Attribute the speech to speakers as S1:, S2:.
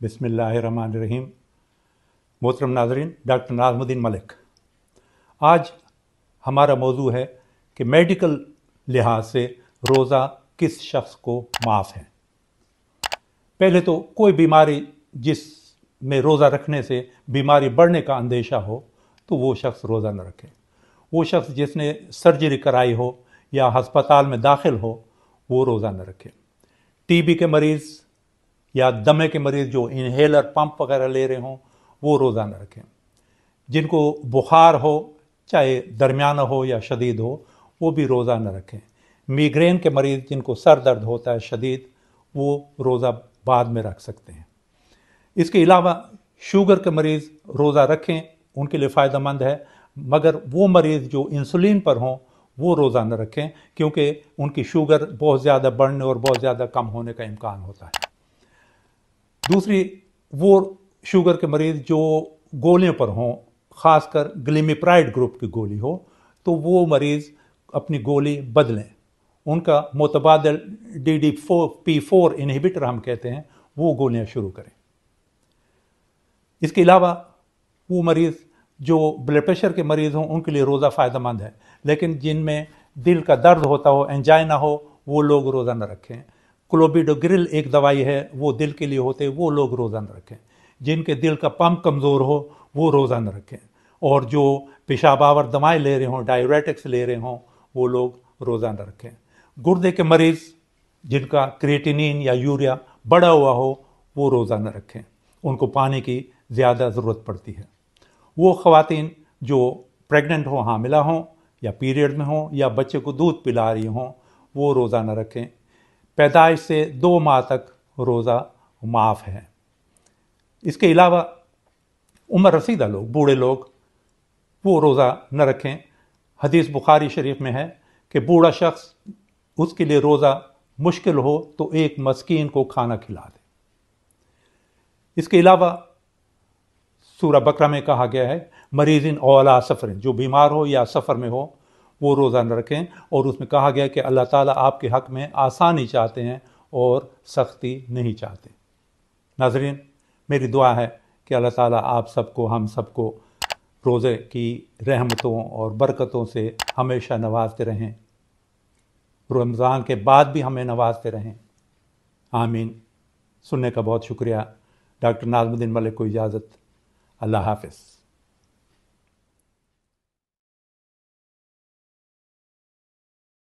S1: बिस्मिल्लाहिर्रहमानिर्रहीम। मोहतरम नाज़रीन, डॉक्टर नाज़मुद्दीन मलिक। आज हमारा मौजू है कि मेडिकल लिहाज से रोज़ा किस शख्स को माफ़ है। पहले तो कोई बीमारी जिसमें रोज़ा रखने से बीमारी बढ़ने का अंदेशा हो तो वो शख्स रोज़ा न रखे। वो शख्स जिसने सर्जरी कराई हो या हस्पताल में दाखिल हो वो रोज़ा न रखे। टीबी के मरीज़ या दमे के मरीज़ जो इनहेलर पंप वगैरह ले रहे हों वो रोज़ा न रखें। जिनको बुखार हो, चाहे दरमियाना हो या शदीद हो, वो भी रोज़ा न रखें। मिग्रेन के मरीज़ जिनको सर दर्द होता है शदीद, वो रोज़ा बाद में रख सकते हैं। इसके अलावा शुगर के मरीज़ रोज़ा रखें, उनके लिए फ़ायदेमंद है, मगर वो मरीज़ जो इंसुलिन पर हों वो रोज़ा न रखें, क्योंकि उनकी शुगर बहुत ज़्यादा बढ़ने और बहुत ज़्यादा कम होने का इम्कान होता है। दूसरी, वो शुगर के मरीज़ जो गोलियों पर हों, ख़ासकर ग्लिमिप्राइड ग्रुप की गोली हो, तो वो मरीज़ अपनी गोली बदलें। उनका मुतबादिल DDP4 इनहिबिटर हम कहते हैं, वो गोलियां शुरू करें। इसके अलावा वो मरीज़ जो ब्लड प्रेशर के मरीज़ हों उनके लिए रोज़ा फ़ायदेमंद है, लेकिन जिनमें दिल का दर्द होता हो, एंजाइना हो, वो लोग रोज़ा न रखें। क्लोबिडोग्रिल एक दवाई है, वो दिल के लिए होते, वो लोग रोज़ा न रखें। जिनके दिल का पंप कमज़ोर हो वो रोज़ा न रखें। और जो पेशाब आवर दवाएँ ले रहे हों, डायरेटिक्स ले रहे हों, वो लोग रोज़ा न रखें। गुर्दे के मरीज़ जिनका क्रिएटिनिन या यूरिया बढ़ा हुआ हो वो रोज़ा न रखें, उनको पानी की ज़्यादा ज़रूरत पड़ती है। वो ख़वातीन जो प्रेग्नेंट हों, हामिला हों या पीरियड में हों या बच्चे को दूध पिला रही हों, वो रोज़ा न रखें। पैदाइश से 2 माह तक रोज़ा माफ़ है। इसके अलावा उम्र रसीदा लोग, बूढ़े लोग, वो रोज़ा न रखें। हदीस बुखारी शरीफ में है कि बूढ़ा शख्स, उसके लिए रोज़ा मुश्किल हो तो एक मस्कीन को खाना खिला दे। इसके अलावा सूरह बकरा में कहा गया है मरीज़िन औला सफ़रिन, जो बीमार हो या सफ़र में हो वो रोज़ा न रखें। और उसमें कहा गया कि अल्लाह ताला आपके हक़ में आसानी चाहते हैं और सख्ती नहीं चाहते। नाज़रीन, मेरी दुआ है कि अल्लाह ताला आप सबको, हम सबको रोज़े की रहमतों और बरकतों से हमेशा नवाजते रहें, रमज़ान के बाद भी हमें नवाजते रहें। आमीन। सुनने का बहुत शुक्रिया। डॉक्टर नाज़मुद्दीन मलिक को इजाज़त। अल्लाह हाफ़िज़।